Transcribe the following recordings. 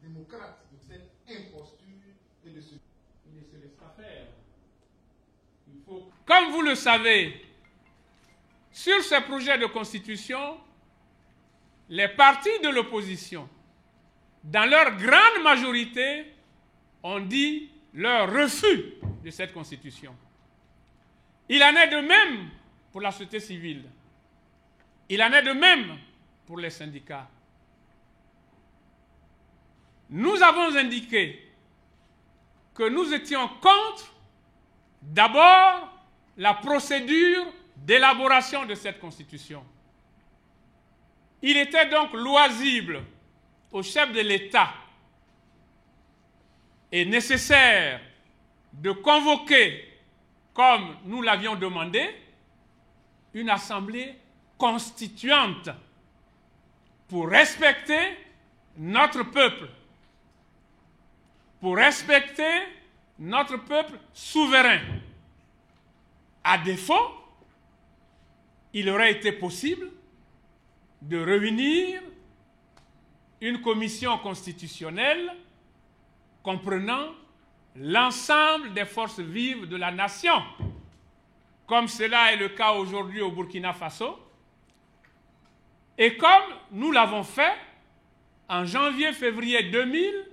Démocrate de cette imposture et de ce... Il ne se laisse pas faire. Il faut... Comme vous le savez, sur ce projet de constitution, les partis de l'opposition, dans leur grande majorité, ont dit leur refus de cette constitution. Il en est de même pour la société civile. Il en est de même pour les syndicats. Nous avons indiqué que nous étions contre, d'abord, la procédure d'élaboration de cette constitution. Il était donc loisible au chef de l'État et nécessaire de convoquer, comme nous l'avions demandé, une assemblée constituante pour respecter notre peuple, pour respecter notre peuple souverain. À défaut, il aurait été possible de réunir une commission constitutionnelle comprenant l'ensemble des forces vives de la nation, comme cela est le cas aujourd'hui au Burkina Faso, et comme nous l'avons fait en janvier-février 2000,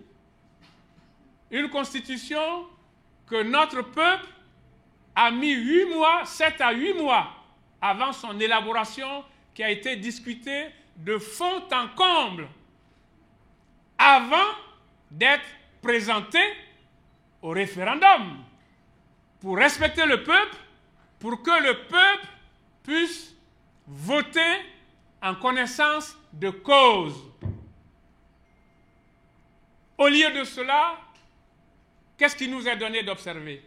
une constitution que notre peuple a mis 8 mois, 7 à 8 mois avant son élaboration, qui a été discutée de fond en comble avant d'être présentée au référendum, pour respecter le peuple, pour que le peuple puisse voter en connaissance de cause. Au lieu de cela, qu'est-ce qui nous est donné d'observer?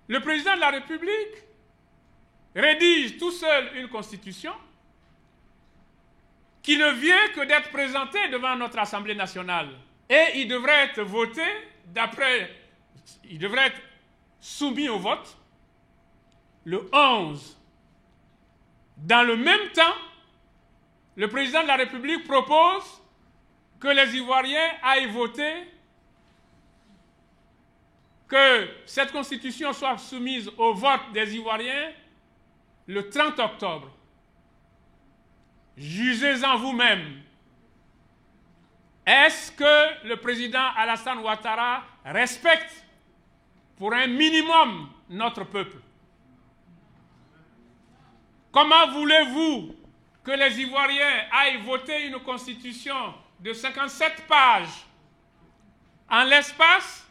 Le président de la République rédige tout seul une constitution qui ne vient que d'être présentée devant notre Assemblée nationale. Et il devrait être voté il devrait être soumis au vote le 11. Dans le même temps, le président de la République propose que les Ivoiriens aillent voter, que cette constitution soit soumise au vote des Ivoiriens le 30 octobre. Jugez-en vous-même. Est-ce que le président Alassane Ouattara respecte pour un minimum notre peuple? Comment voulez-vous que les Ivoiriens aillent voter une constitution de 57 pages en l'espace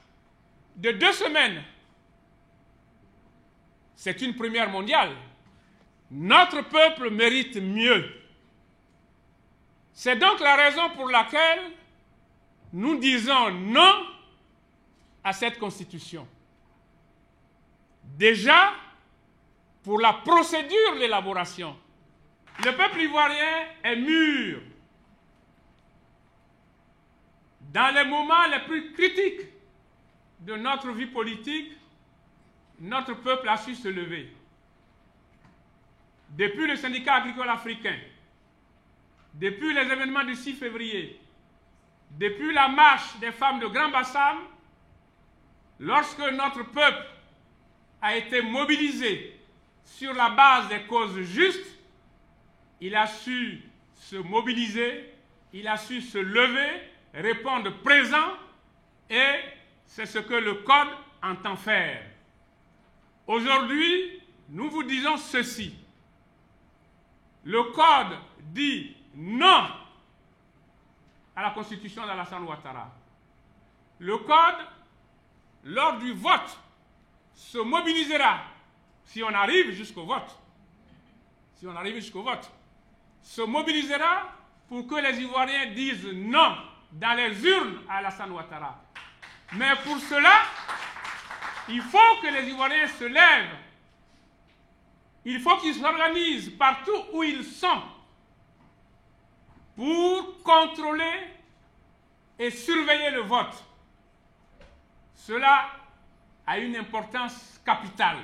de 2 semaines? C'est une première mondiale. Notre peuple mérite mieux. C'est donc la raison pour laquelle nous disons non à cette constitution. Déjà, pour la procédure d'élaboration, le peuple ivoirien est mûr. Dans les moments les plus critiques de notre vie politique, notre peuple a su se lever. Depuis le syndicat agricole africain, depuis les événements du 6 février, depuis la marche des femmes de Grand Bassam, lorsque notre peuple a été mobilisé sur la base des causes justes, il a su se mobiliser, il a su se lever, répondre présent, et c'est ce que le Code entend faire. Aujourd'hui, nous vous disons ceci. Le Code dit non à la constitution d'Alassane Ouattara. Le Code, lors du vote, se mobilisera, si on arrive jusqu'au vote, se mobilisera pour que les Ivoiriens disent non dans les urnes à Alassane Ouattara. Mais pour cela, il faut que les Ivoiriens se lèvent. Il faut qu'ils s'organisent partout où ils sont pour contrôler et surveiller le vote. Cela a une importance capitale.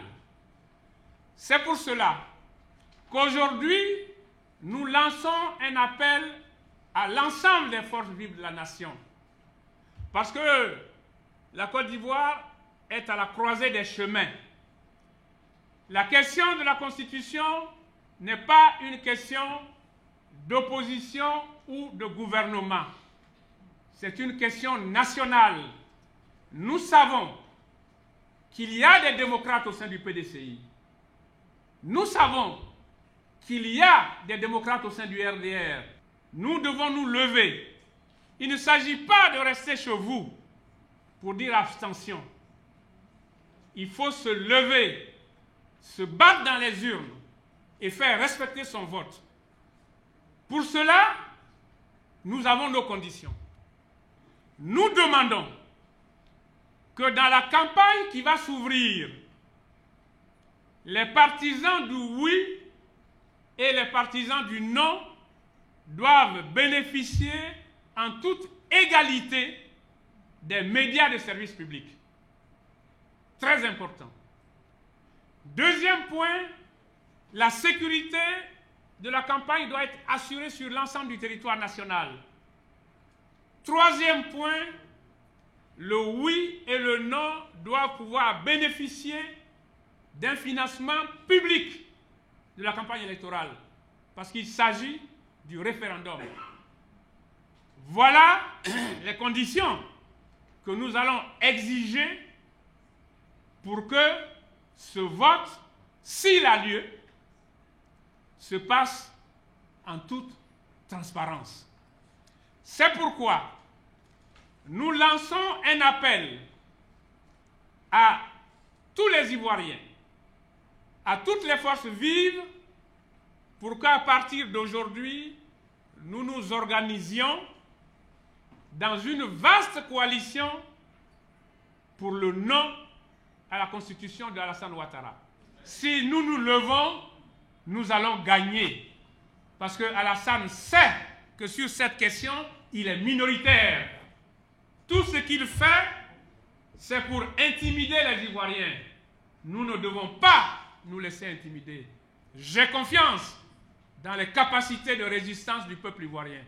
C'est pour cela qu'aujourd'hui, nous lançons un appel à l'ensemble des forces vives de la nation. Parce que la Côte d'Ivoire est à la croisée des chemins. La question de la Constitution n'est pas une question d'opposition ou de gouvernement. C'est une question nationale. Nous savons qu'il y a des démocrates au sein du PDCI. Nous savons qu'il y a des démocrates au sein du RDR. Nous devons nous lever. Il ne s'agit pas de rester chez vous pour dire abstention. Il faut se lever, se battre dans les urnes et faire respecter son vote. Pour cela, nous avons nos conditions. Nous demandons que dans la campagne qui va s'ouvrir, les partisans du oui et les partisans du non doivent bénéficier en toute égalité des médias de service public. Très important. Deuxième point, la sécurité de la campagne doit être assurée sur l'ensemble du territoire national. Troisième point, le oui et le non doivent pouvoir bénéficier d'un financement public de la campagne électorale, parce qu'il s'agit du référendum. Voilà les conditions que nous allons exiger pour que ce vote, s'il a lieu, se passe en toute transparence. C'est pourquoi nous lançons un appel à tous les Ivoiriens, à toutes les forces vives, pour qu'à partir d'aujourd'hui, nous nous organisions dans une vaste coalition pour le non à la constitution de Alassane Ouattara. Si nous nous levons, nous allons gagner. Parce que Alassane sait que sur cette question, il est minoritaire. Tout ce qu'il fait, c'est pour intimider les Ivoiriens. Nous ne devons pas nous laisser intimider. J'ai confiance dans les capacités de résistance du peuple ivoirien.